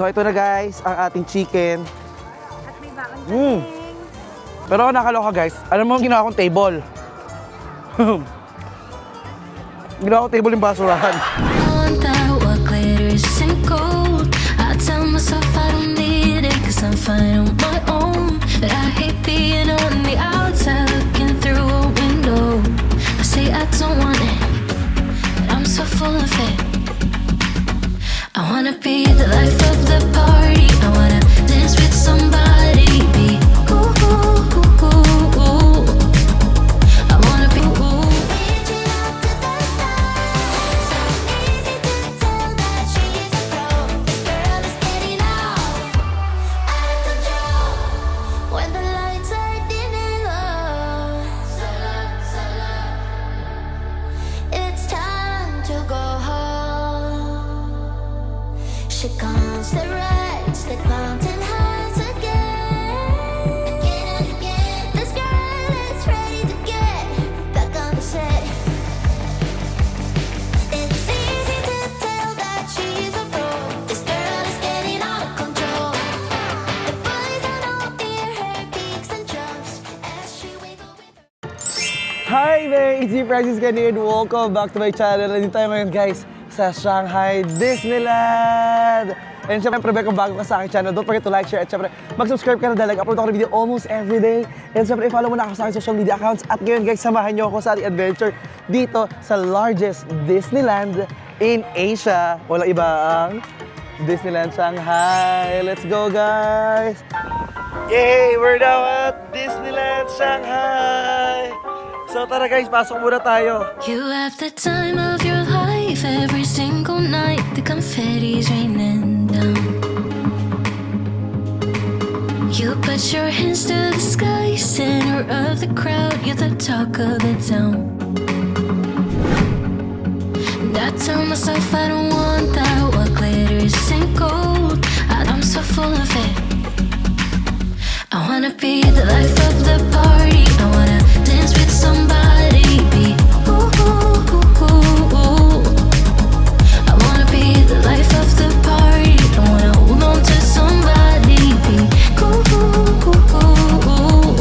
So ito na guys, ang ating chicken. At may bakang dating. Pero ako nakaloka guys, alam mo ang ginawa kong table? Ginawa kong table yung basurahan. What glitters isn't gold. I tell myself I don't need it, cause I'm fine on my own. But I hate being on the outside looking through a window. I say I don't want it, but I'm so full of it. I wanna be the life of the party. I wanna dance with somebody. Be ooh, ooh, ooh, ooh, ooh. I wanna be ooh. Reaching out to the stars. So easy to tell that she's a pro. This girl is getting out of control. When the lights are dimming low, it's time to go home. She comes the rides, the mountain highs again. Again and again. This girl is ready to get back on the set. It's easy to tell that she's a pro. This girl is getting out of control. The boys on all hear her peaks and jumps as she wiggles with her. Hi there! It's me, Francis Gani, and welcome back to my channel. Nandito tayo ngayon guys sa Shanghai Disneyland! And syempre, kung bago ka sa aking channel, don't forget to like, share, at syempre, mag-subscribe ka na dahil nag-upload ako ng video almost every day. And syempre, i-follow mo na ako sa aking social media accounts. At ngayon guys, samahan niyo ako sa ating adventure dito sa largest Disneyland in Asia. Walang iba ang Disneyland Shanghai. Let's go guys! Yay! We're now at Disneyland Shanghai! So tara guys, pasok muna tayo. You have the time of your life every single night. The confetti's raining down. You put your hands to the sky, center of the crowd. You're the talk of the town. And I tell myself I don't want that. What glitters isn't gold. I'm so full of it. I wanna be the life of the party. I wanna dance with somebody. Be ooh, ooh, ooh, ooh, ooh. I wanna be the life of the party. I wanna hold on to somebody. Be ooh, ooh, ooh, ooh, ooh.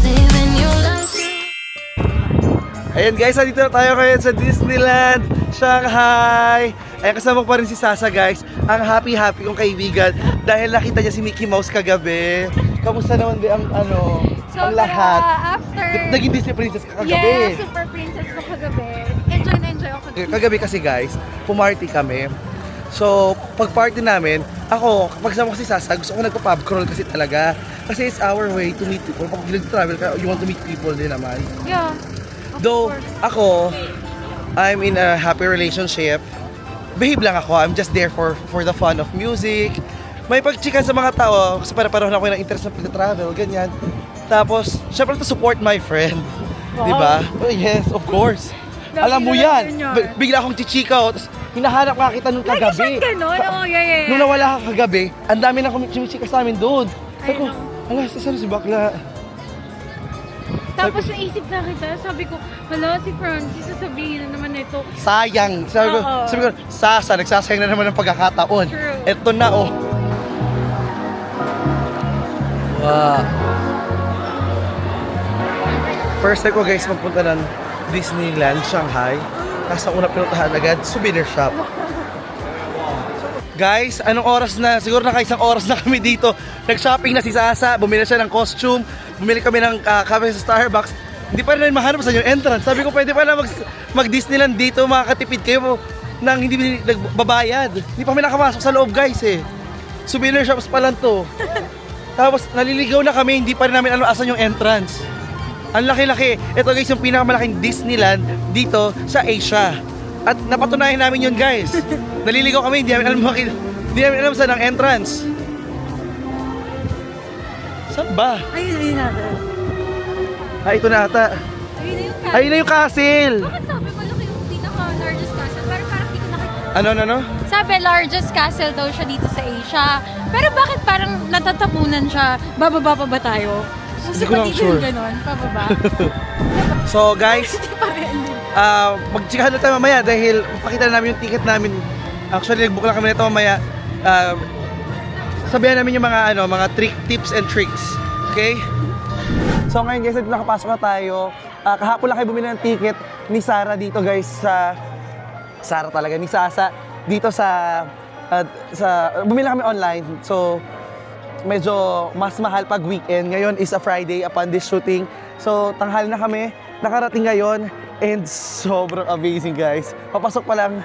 Living your life. Ayan guys, nandito na tayo ngayon sa Disneyland Shanghai. Ayan, kasama ko pa rin si Sasa guys, ang happy-happy kong kaibigan dahil nakita niya si Mickey Mouse kagabi. Kamusta naman ba ang ang lahat? After... Naging Disney princess ka kagabi. Yeah, super princess ko kagabi. Enjoy na enjoy ako. Kagabi kasi guys, pumarty kami. So, pag party namin, ako, pagsama ko si Sasa, gusto ko nagpa-pub crawl kasi talaga. Kasi it's our way to meet people. Pag nag-travel ka, you want to meet people din naman. Yeah. Though, ako, I'm in a happy relationship. Behave lang ako. I'm just there for the fun of music. May pagchikan sa mga tao kasi para-pareho na ako ng interest na pag-travel, ganyan. Tapos, syempre to support my friend. Wow. Diba? Oh, yes, of course. Lagi Alam mo na yan. yun. Bigla akong chichikaw. Tapos, hinahanap ka kita nung Lagi kagabi. siyang ganun. Oh, yeah. Nung nawala ka kagabi, ang dami na chumichika sa amin doon. Sabi ko, I know. ala, saan si bakla? Tapos naisip na kita, sabi ko, hala si Francis, sasabihin na naman ito. Sayang. Sabi ko, Sasa, nagsasayang na naman ng pagkakataon. True. Eto na, oh. Wow. First time ko guys magpunta ng Disneyland Shanghai. Tapos ang una pinuntahan agad, souvenir shop. Guys, anong oras na? Siguro naka-isang oras na kami dito. Nag-shopping na si Sasa, bumili siya ng costume, bumili kami ng kape sa Starbucks. Hindi pa rin mahanap sa yung entrance. Sabi ko, pwede pa na mag-Disneyland dito, makakatipid kayo nang hindi nagbabayad. Hindi pa kami nakapasok sa loob guys eh. Souvenir shops pa lang to. Tapos naliligaw na kami, hindi pa rin namin alam asan yung entrance. Ang laki-laki. Ito guys yung pinakamalaking Disneyland dito sa Asia. At napatunayan namin yun guys. Naliligaw kami, hindi namin alam saan ang entrance. Saan ba? Ayun natin. Ito na ata. Ayun na yung castle. Ayun na yung castle. Bakit sabi malaki yung pinaka-largest castle? Pero parang di ko nakita. Ano? Sabi largest castle daw siya dito sa Asia. Pero bakit parang natatapunan siya? Bababa pa ba tayo? Hindi ko lang sure. Ganon, pababa. So guys, Hindi pa rin. magtsikahan na tayo mamaya dahil pakita na namin yung ticket namin. Actually, nag-book lang kami nito mamaya. sabihan namin yung mga mga tips and tricks. Okay? So ngayon guys, nakapasok na tayo. Kahapon lang kayo bumili ng ticket ni Sarah dito guys sa ni Sasa dito sa bumili kami online. So medyo mas mahal pag weekend. Ngayon is a Friday upon this shooting. So tanghali na kami, nakarating ngayon and sobrang amazing guys. Papasok pa lang,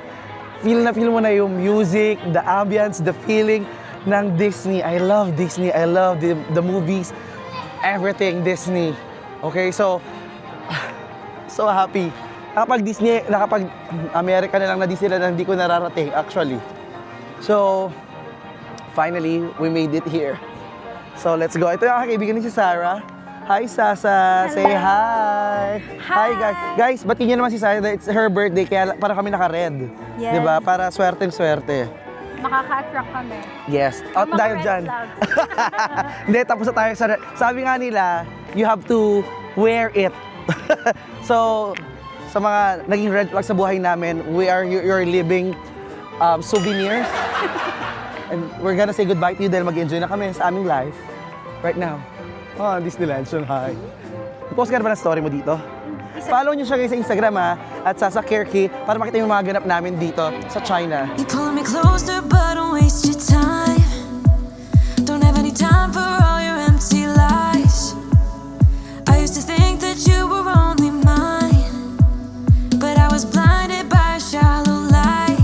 feel mo na yung music, the ambience, the feeling ng Disney. I love Disney. I love the movies. Everything Disney. Okay, so happy. Nakapag Disney, nakapag America na lang na Disney na hindi ko nararating actually. So, finally, we made it here. So, let's go. Ito yung aking kaibigan ni si Sarah. Hi, Sasa. Say hi. Hi, guys. Guys, batiin niyo naman si Sarah. It's her birthday, kaya para kami naka-red. Yes. Diba? Para swerte-swerte. Makaka-attract kami. Yes. Out Mga dahil red dyan. flags. Hindi, tapos na tayo sa... Sabi nga nila, you have to wear it. So, sa mga naging red flag sa buhay namin, you're living souvenirs. And we're gonna say goodbye to you dahil mag-enjoy na kami sa aming life. Right now. Oh, Disneyland, Shanghai. Post ka na ba ng story mo dito? Follow nyo siya guys sa Instagram at Sasa Kirky para makita yung mga ganap namin dito sa China. You pull me closer, but don't waste your time. Don't have any time for all your empty lies. I used to think that you were only mine, but I was blinded by a shallow light.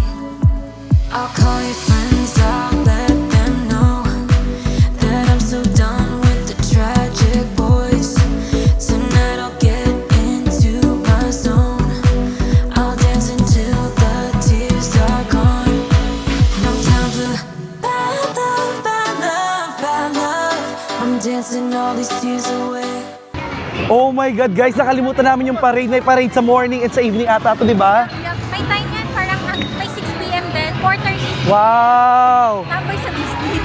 I'll call your friends, I'll let them know that I'm so done with the tragic boys. Tonight I'll get into my zone. I'll dance until the tears are gone. No time for bad love, bad love, bad love. I'm dancing all these tears away. Oh my God guys, nakalimutan namin yung parade. May parade sa morning and sa evening ata ito, di ba? Yeah, may time yan, parang may 6 p.m. din, 4:30. Wow! Tambay sa Disney.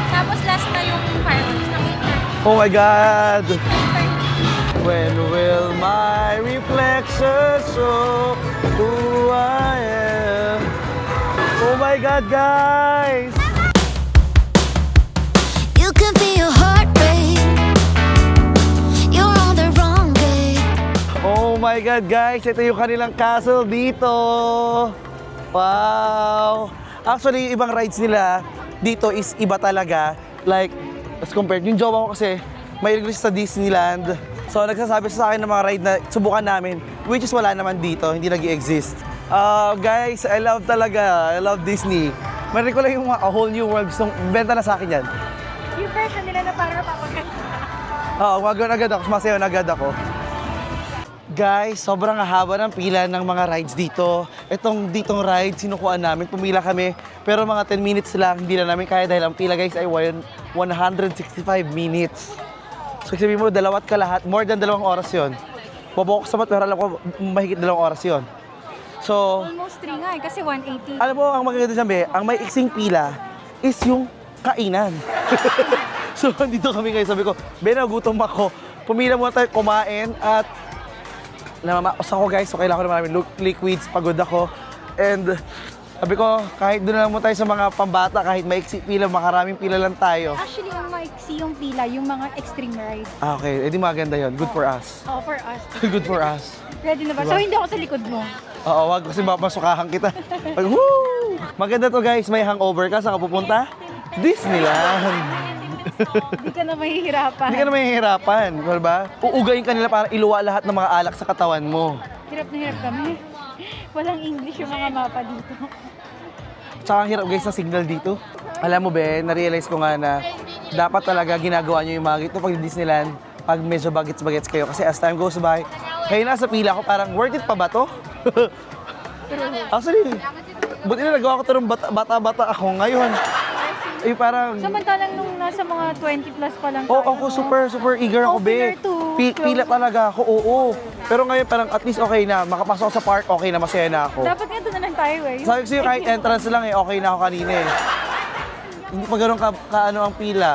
Tapos last na yung fireworks ng 8:30. Oh my God! When will my reflection show who I am? Oh my God, guys! You can feel your heart rate. You're on the wrong day. Oh my God, guys! Ito yung kanilang castle dito. Wow! Actually, ibang rides nila dito is iba talaga. Like, as compared, yung jowa ko kasi may request sa Disneyland. So, nagsasabi sa akin ng mga ride na subukan namin, which is wala naman dito, hindi nag-i-exist. Guys, I love talaga. I love Disney. Meron ko lang yung a whole new world. Gustong benta na sa akin yan. Yung version nila na parang mapapaganda. Oo, wagon agad ako. Sumasayaw na agad ako. Guys, sobrang haba ng pila ng mga rides dito. Ditong ride, sinukuan namin. Pumila kami. Pero mga 10 minutes lang, hindi na namin kaya dahil ang pila guys ay 165 minutes. So sabihin mo, dalawat ka lahat. More than 2 oras yon. Bobok sa mat, pero alam ko, mahigit 2 oras yon. So, Almost 3 nga eh, kasi 180. alam mo, ang magaganda dyan, be, ang may iksing pila is yung kainan. So, dito kami ngayon. Sabi ko, be, nagutom ako. Pumila muna tayo kumain at namamaos ako guys. So, kailangan ko naman namin liquids. Pagod ako. And sabi ko, kahit doon na lang muna tayo sa mga pambata, kahit may iksing pila, makaraming pila lang tayo. Actually, ang maiksi yung pila, yung mga extreme rides. Ah, okay. Edi maganda yon. Good for us. Oh, for us. Good for us. Ready na ba? Diba? So, hindi ako sa likod mo. Oo, wag kasi mapasukahan kita. Pag, woo! Maganda to guys. May hangover ka. Saan ka pupunta? Disneyland. Hindi ka na mahihirapan. Hindi ka na mahihirapan, diba? Uugayin ka nila para iluwa lahat ng mga alak sa katawan mo. Hirap na hirap kami. Walang English yung mga mapa dito. Tsaka ang hirap guys ng signal dito. Alam mo be, na-realize ko nga na dapat talaga ginagawa nyo yung mga gito pag Disneyland pag medyo bagets-bagets kayo. Kasi as time goes by, kayo nasa pila ko parang worth it pa ba to? Actually, buti na nagawa ko ito nung bata-bata ako ngayon. Eh parang... Samantalang nung nasa mga 20 plus pa lang Oh, tayo. ako super eager ako, be. Opener to Pila talaga ako, oo. Pero ngayon parang at least okay na. Makapasok ako sa park, okay na, masaya na ako. Dapat nga doon na lang tayo eh. Sabi ko sa'yo, kahit entrance lang okay na ako kanina eh. Hindi pa ganun kaano ang pila.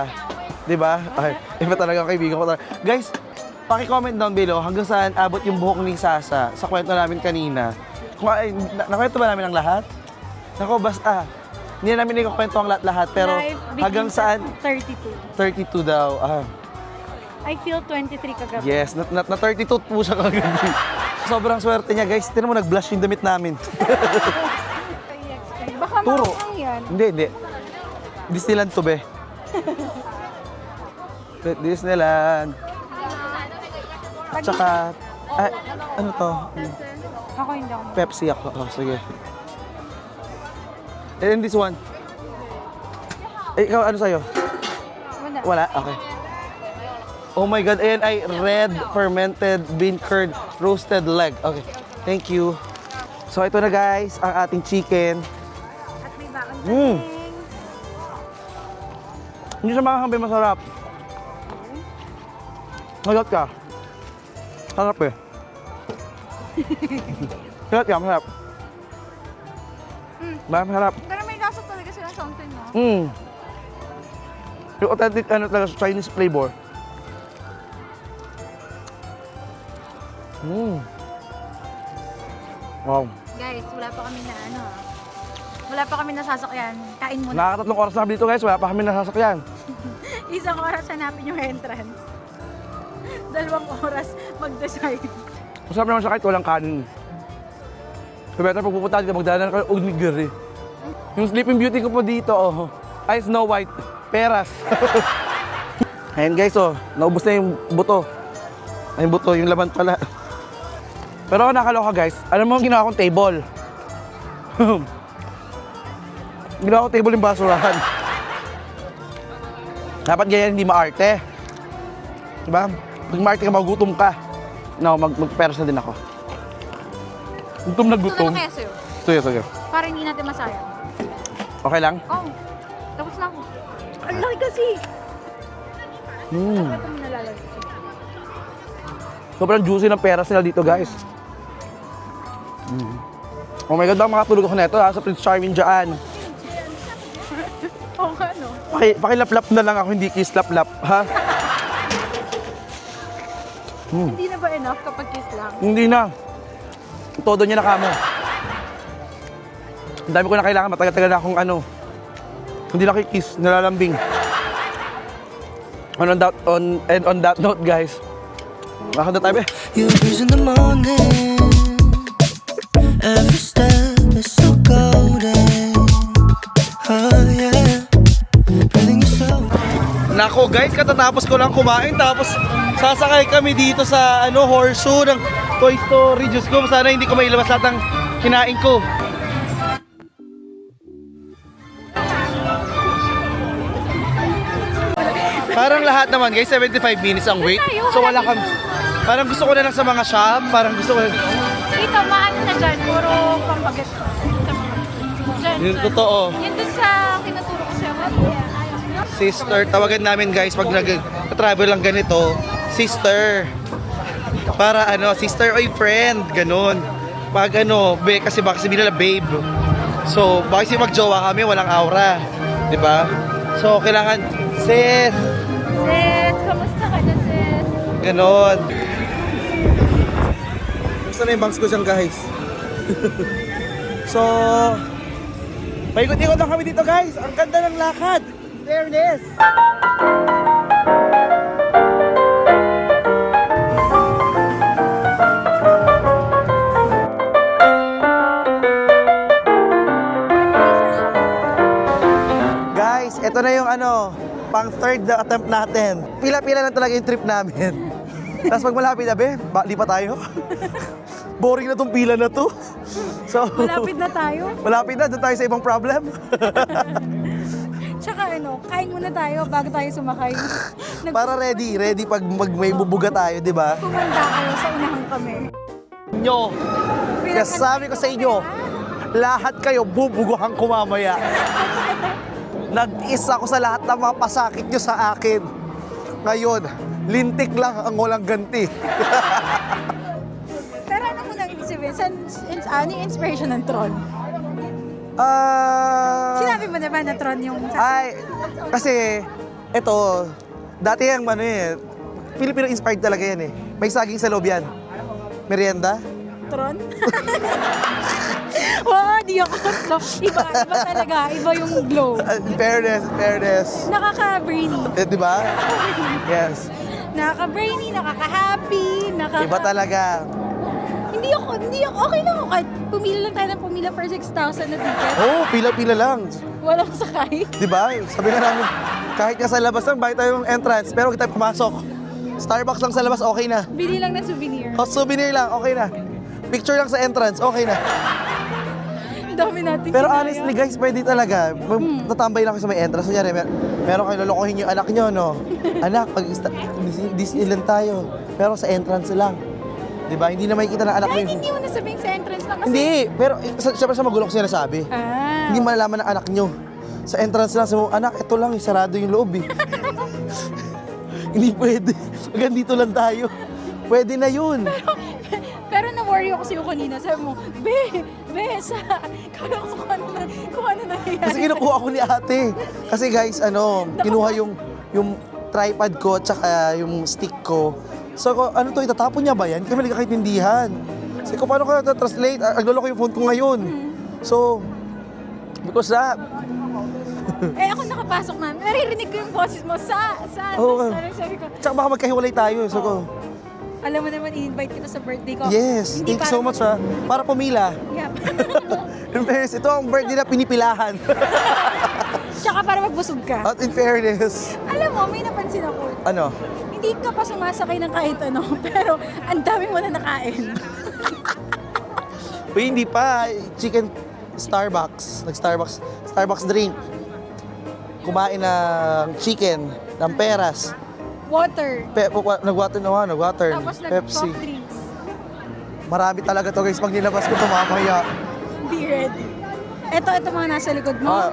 Diba? Ay, iba talaga ang kaibigan ko talaga. Guys, paki-comment down below hanggang saan abot yung buhok ni Sasa sa kwento namin kanina. Nakwento ba namin ang lahat? Nako, basta. Hindi na namin ikukwento ang lahat-lahat, pero Life begins hanggang saan? at 32. 32 daw. I feel 23 kagabi. Yes, na 32 po siya kagabi. Sobrang swerte niya, guys. Tinan mo, nag-blush yung damit namin. Baka Turo. maangang yan. Hindi. Disneyland to, be. Disneyland. Tsaka, ano to? Ako hindi ako. Pepsi ako. Oh, sige. And this one. Ikaw, ano sa'yo? Wala. Wala? Okay. Oh my God, ayan ay red fermented bean curd roasted leg. Okay, thank you. So ito na guys, ang ating chicken. At may bakon Mm. Hindi siya makakambay, masarap. Magot ka. Sarap eh. Magot ka, masarap. Masarap. Pero may lasa talaga silang something, no? Yung authentic Chinese flavor. Wow. Guys, wala pa kami na wala pa kami nasasakyan. Kain muna. Nakakatatlong oras na kami dito guys, wala pa kami nasasakyan. Isang oras hanapin yung entrance. 2 oras mag-decide. Masarap naman siya kahit walang kanin. So better pag pupunta dito, magdala ka onigiri. Yung Sleeping Beauty ko po dito, ay Snow White, peras. Ayan guys, naubos na yung buto. Ay, yung buto, yung laman pala. Pero ako nakaloka guys, alam mo ang ginawa kong table? Ginawa kong table yung basurahan. Dapat ganyan, hindi maarte. Diba? Pag maarte ka, magutom ka. No, magperas na din ako. Gutom na Ito gutom. na kaya sa'yo. Sige. Para hindi natin masayang. Okay lang? Oh, tapos na ako. Ang laki kasi. Ito mo nalalagay. Sobrang juicy ng peras nila dito, guys. Oh my God, baka makatulog ako neto sa Prince Charming dyan. Oo nga, no? Pakilaplap na lang ako, hindi kiss-lap-lap, ha? Hindi na ba enough kapag kiss lang? Hindi na. Todo niya na kamo. Ang dami ko na kailangan, matagal-tagal na akong hindi na kiss, nalalambing. On that note, guys, makakanta tayo. You breeze in the morning. Every step is so golden. Oh yeah. Breathing you slow. Nako guys, katatapos ko lang kumain tapos sasakay kami dito sa horseshoe ng Toy Story. Diyos ko, sana hindi ko mailabas lahat ng kinain ko. Parang lahat naman guys, 75 minutes ang wait. So wala kami. Parang gusto ko na lang sa mga shop, parang gusto ko Dito, maano na dyan, puro pampagat. Yun, totoo. Yun dun sa tinuturo ko siya. Sister, tawagan namin guys pag nag-travel lang ganito, sister. Para sister oy friend, ganun. Pag kasi baka sabihin nila babe. So, baka kasi magjowa kami, walang aura. 'Di ba? So, kailangan sis. Sis, kamusta ka na, sis? Ganon. Gusto na yung bangs ko dyan guys. So, paikot-ikot lang kami dito guys. Ang ganda ng lakad. Fairness. Guys, ito na yung pang third na attempt natin. Pila-pila lang talaga yung trip namin. Tapos pag malapit na, di pa tayo? Boring na tong pila na to. So, Malapit na tayo. malapit na, doon tayo sa ibang problem. Tsaka kain muna tayo bago tayo sumakay. Para ready pag may bubuga tayo, di ba? Kumanda kayo sa unahan kami. Nyo, kasabi ko sa inyo, lahat kayo bubuguhan ko mamaya. Nag-isa ako sa lahat ng mga pasakit nyo sa akin. Ngayon, lintik lang ang walang ganti. Pero ano mo nang sabihin? Ano yung inspiration ng Tron? Sinabi mo na ba na Tron yung Ay, kasi, ito, dati yung Filipino-inspired talaga yan eh. May saging sa loob yan. Merienda? Tron? Wow, di ako gusto. Iba talaga. Iba yung glow. In fairness, in fairness. Nakaka-brainy. Di ba? Yes. Nakaka-brainy, nakaka-happy, Iba talaga. Hindi ako, okay lang ako. Kahit pumila lang tayo ng pumila for 6,000 na ticket. Oo, pila-pila lang. Walang sakay. Di ba? Sabi nga namin, kahit nga sa labas lang, bakit tayo yung entrance, pero kita pumasok. Starbucks lang sa labas, okay na. Bili lang ng souvenir. O, souvenir lang, okay na. Picture lang sa entrance, okay na. Ang dami natin Pero kinaya. honestly guys, pwede talaga. Tatambay lang kayo sa may entrance. Kunyari, meron kayo lolokohin yung anak nyo, no? Anak, Disneyland tayo. Pero sa entrance lang. Di ba? Hindi na makikita ng anak mo Kahit yung... hindi mo nasabihin sa entrance lang kasi. Hindi, pero siyempre sa magulang ko sinasabi. Ah. Hindi malalaman ng anak nyo. Sa entrance lang, sabi mo, anak, ito lang, sarado yung loob eh. Hindi pwede. Hanggang dito lang tayo. Pwede na yun. Pero na-worry ako sa'yo kanina. Sabi mo, Be, kala ko kung ano nangyayari. Kasi kinukuha ko ni ate. Kasi guys, kinuha yung tripod ko at saka yung stick ko. So, ano to, itatapon niya ba yan? Kami nagkakaintindihan. Sabi ko, paano ka translate? Naglolo ko yung phone ko ngayon. So, because that, Ako nakapasok na. Naririnig ko yung boses mo Oo. sabi ko, tsaka baka magkahiwalay tayo. So, ko, alam mo naman, i-invite kita sa birthday ko. yes, Hindi thank you so para- much ha. Para pumila. Yep. In fairness, ito ang birthday na pinipilahan. Tsaka para magbusog ka. At in fairness, Alam mo, may napansin ako. ano? Hindi ka pa sumasakay ng kahit ano, pero ang dami mo na nakain. Uy, hindi pa. Chicken Starbucks. Starbucks drink. Kumain ng chicken, ng peras. Water. Nag-water. Tapos Pepsi. nag-soft drinks. Marami talaga to guys. Pag nilabas ko, tumamaya. Be ready. Ito mga nasa likod mo. Ah.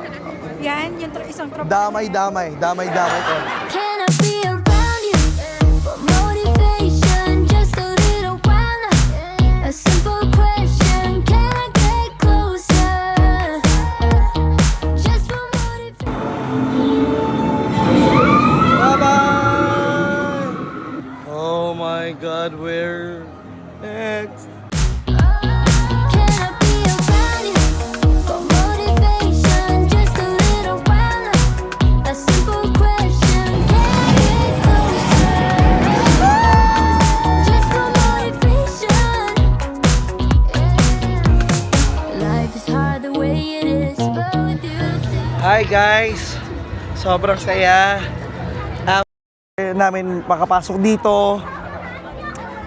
Yan, yung isang tropa. Damay to. Can I be around you for motivation? Just a little while now. A simple question, can I get closer? Just for motivation. Bye-bye! Oh my God, we're next. Can I be around you for motivation? Just a little while now. A simple question, can I get closer? Just for motivation. Life is hard the way it is, but with you it's Hi guys! Sobrang saya. Namin makapasok dito.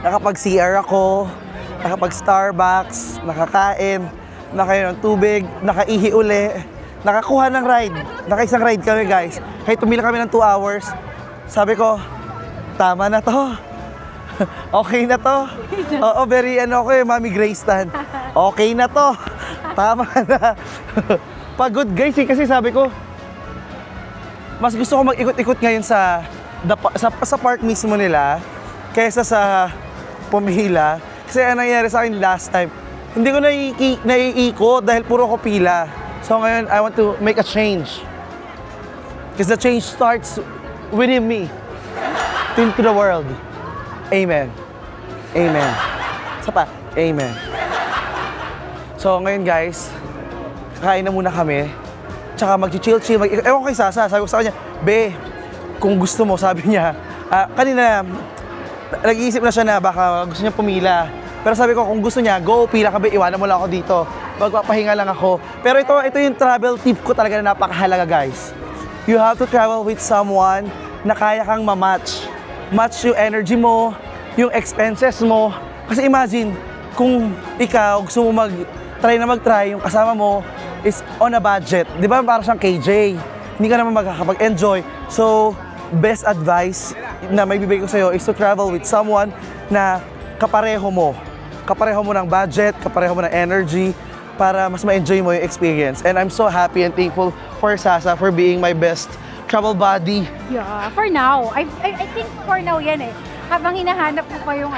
Nakapag-CR ako. Nakapag-Starbucks. Nakakain. Nakainom ng tubig. Nakaihi uli. Nakakuha ng ride. Nakaisang ride kami guys. Kahit tumila kami ng 2 hours. Sabi ko, tama na to. Okay na to. Oo, very Mami Grace Tan. Okay na to. Tama na. Pagod guys kasi sabi ko, mas gusto ko mag-ikot-ikot ngayon sa park mismo nila kaysa sa pumila. Kasi ang nangyari sa akin last time, hindi ko naiikot dahil puro ko pila. So ngayon, I want to make a change. Because the change starts within me. To the world. Amen. Amen. Isa pa. Amen. So ngayon guys, kakain na muna kami. Tsaka mag-chill-chill. Ewan ko kay Sasa, sabi ko sa kanya, Be, kung gusto mo, sabi niya, kanina, nag-iisip na siya na baka gusto niya pumila. Pero sabi ko, kung gusto niya, go, pila ka, Be, iwanan mo lang ako dito. Magpapahinga lang ako. Pero ito yung travel tip ko talaga na napakahalaga, guys. You have to travel with someone na kaya kang ma-match. Match yung energy mo, yung expenses mo. Kasi imagine, kung ikaw gusto mo mag-try, yung kasama mo is on a budget. Di ba parang siyang KJ? Hindi ka naman makakapag-enjoy. So, best advice na may bibigay ko sa'yo is to travel with someone na kapareho mo. Kapareho mo ng budget, kapareho mo ng energy para mas ma-enjoy mo yung experience. And I'm so happy and thankful for Sasa for being my best travel buddy. Yeah, for now. I think for now yan eh. Habang hinahanap mo pa yung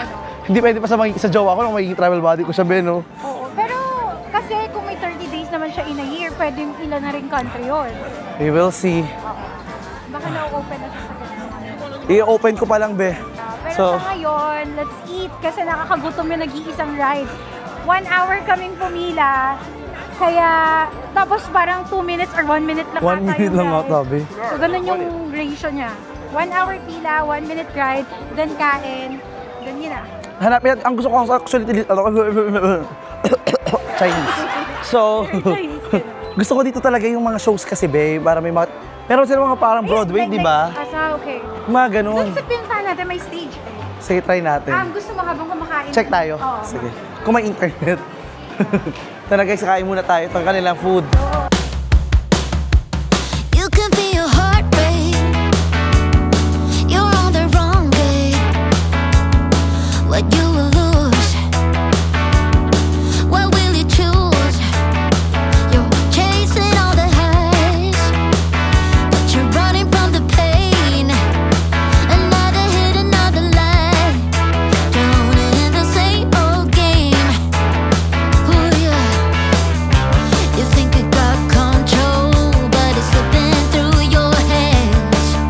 Hindi pwede pa sa jowa ko nung magiging travel buddy ko siya, no? Oo. Pero kasi kung may 30 days naman siya in a year, pwedeng ilan na rin country yun. We will see. Baka na-open na siya sa ganun. I-open ko pa lang, be. Pero So, sa ngayon, let's eat kasi nakakagutom yung nag-iisang ride. 1 hour kaming pumila. Kaya, tapos parang 2 minutes or 1 minute lang 1 minute lang ride. ata, be. So, ganun yung ratio niya. 1 hour pila, 1 minute ride, then kain, then yun na. Hanapin natin, ang gusto ko actually, Chinese. So, gusto ko dito talaga yung mga shows kasi, be, para may mga, meron sila mga parang Broadway, di ba? Okay. Mga ganun. Doon sa pintahan natin, may stage. Sige, try natin. Gusto mo habang kumakain? Check tayo. Oo. Sige. Kung may internet. Tara guys, kain muna tayo itong kanilang food. You can feel your heart rate. You're on the wrong day. What you will lose. What will you choose? You're chasing all the highs, but you're running from the pain. Another hit, another lie. Drowning in the same old game. Ooh, yeah. You think you got control, but it's slipping through your hands.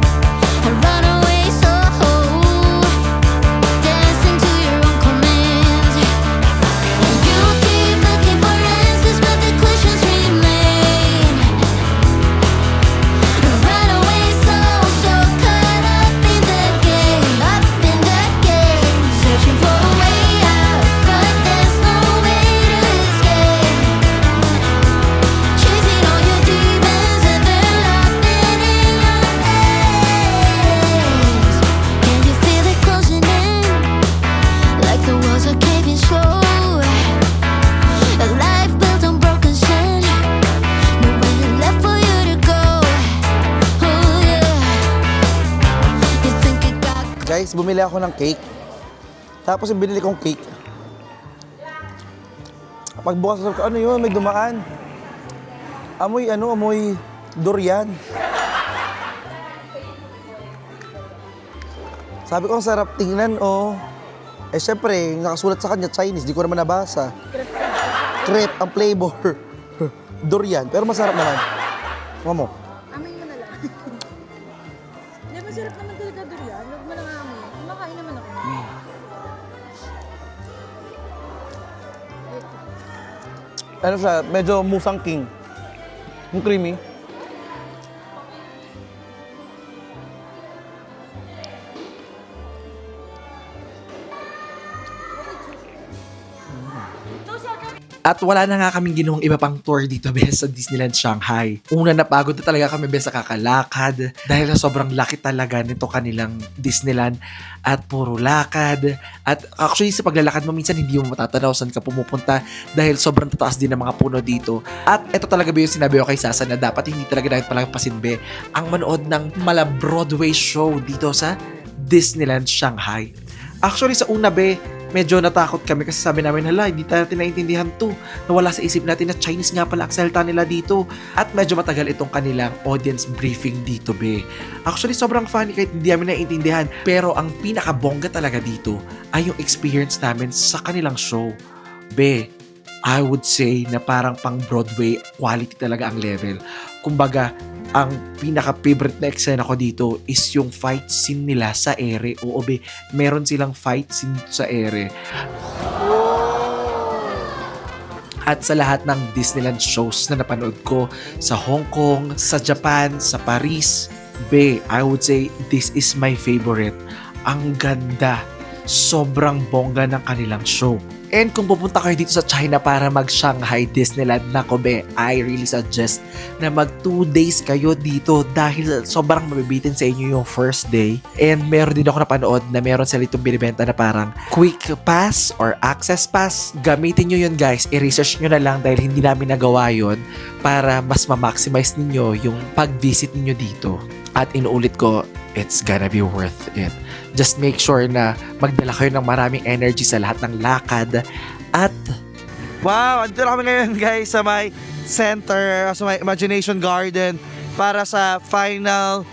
A runaway soul, dancing to your own commands. And you keep looking for answers, but the questions remain. A runaway soul, so caught up in the game, searching for a way out, but there's no way to escape. Chasing all your demons and they're locked in your days. Can you feel it closing in? Like the walls are caving slow. A life built on broken sand. Nowhere left for you to go. Oh yeah. You think you got Guys, bumili ako ng cake. Tapos yung binili kong cake. Pagbukas ko, ano yun? May dumaan. Amoy durian. Sabi ko, ang sarap tingnan, oh. Eh, syempre, nakasulat sa kanya, Chinese. Di ko naman nabasa. Crepe ang flavor. Durian. Pero masarap naman. Tingnan mo. Amoy mo na lang. Hindi, masarap naman talaga durian. Huwag mo lang amoy. Kumakain naman ako. Ano siya, medyo musang king. Yung creamy. At wala na nga kaming ginawang iba pang tour dito bes sa Disneyland Shanghai. Una napagod na talaga kami bes sa kakalakad dahil sa sobrang laki talaga nito kanilang Disneyland at puro lakad. At actually sa paglalakad mo minsan hindi mo matatanaw saan ka pumupunta dahil sobrang tataas din ng mga puno dito. At ito talaga ba yung sinabi ko kay Sasa na dapat hindi talaga dapat palagpasin be ang manood ng mala Broadway show dito sa Disneyland Shanghai. Actually sa una be, medyo natakot kami kasi sabi namin, hala, hindi natin naintindihan to. Nawala sa isip natin na Chinese nga pala ang salita nila dito. At medyo matagal itong kanilang audience briefing dito, be. Actually, sobrang funny kahit hindi namin naiintindihan. Pero ang pinakabongga talaga dito ay yung experience namin sa kanilang show. Be, I would say na parang pang Broadway quality talaga ang level. Kumbaga, ang pinaka-favorite na eksena ko dito is yung fight scene nila sa ere. Oo, be, meron silang fight scene sa ere. At sa lahat ng Disneyland shows na napanood ko sa Hong Kong, sa Japan, sa Paris, be, I would say this is my favorite. Ang ganda. Sobrang bongga ng kanilang show. And kung pupunta kayo dito sa China para mag-Shanghai Disneyland, nako be, I really suggest na mag 2 days kayo dito dahil sobrang mabibitin sa inyo yung first day. And meron din ako napanood na meron sila itong binibenta na parang quick pass or access pass. Gamitin nyo yun guys, i-research nyo na lang dahil hindi namin nagawa yun para mas ma-maximize ninyo yung pag-visit ninyo dito. At inuulit ko, it's gonna be worth it. Just make sure na magdala kayo ng maraming energy sa lahat ng lakad. At Wow, andito na kami ngayon guys sa may center, sa may Imagination Garden para sa final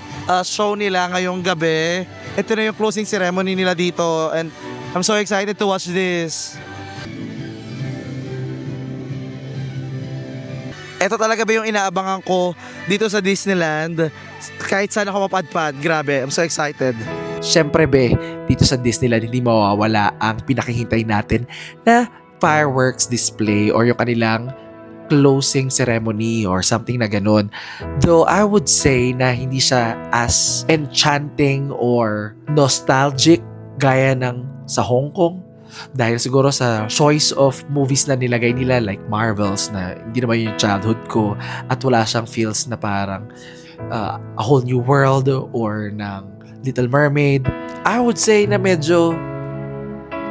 show nila ngayong gabi. Ito na yung closing ceremony nila dito and I'm so excited to watch this. Ito talaga ba yung inaabangan ko dito sa Disneyland? Kahit saan ako mapadpad, grabe, I'm so excited. syempre be, dito sa Disneyland hindi mawawala ang pinakihintay natin na fireworks display or yung kanilang closing ceremony or something na ganun. Though I would say na hindi siya as enchanting or nostalgic gaya ng sa Hong Kong. Dahil siguro sa choice of movies na nilagay nila like Marvels na hindi naman yung childhood ko at wala siyang feels na parang A Whole New World or ng Little Mermaid. I would say na medyo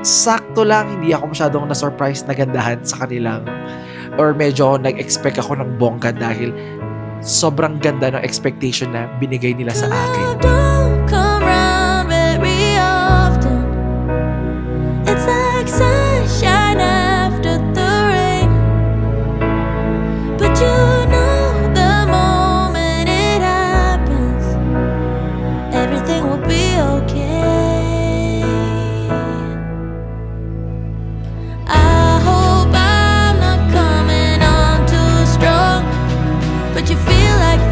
sakto lang, hindi ako masyadong na-surprise na gandahan sa kanilang or medyo nag-expect ako ng bongga dahil sobrang ganda ng expectation na binigay nila sa akin. Don't come round very often. It's like sunshine after the rain. But you know the moment it happens, everything will be okay. I hope I'm not coming on too strong, but you feel like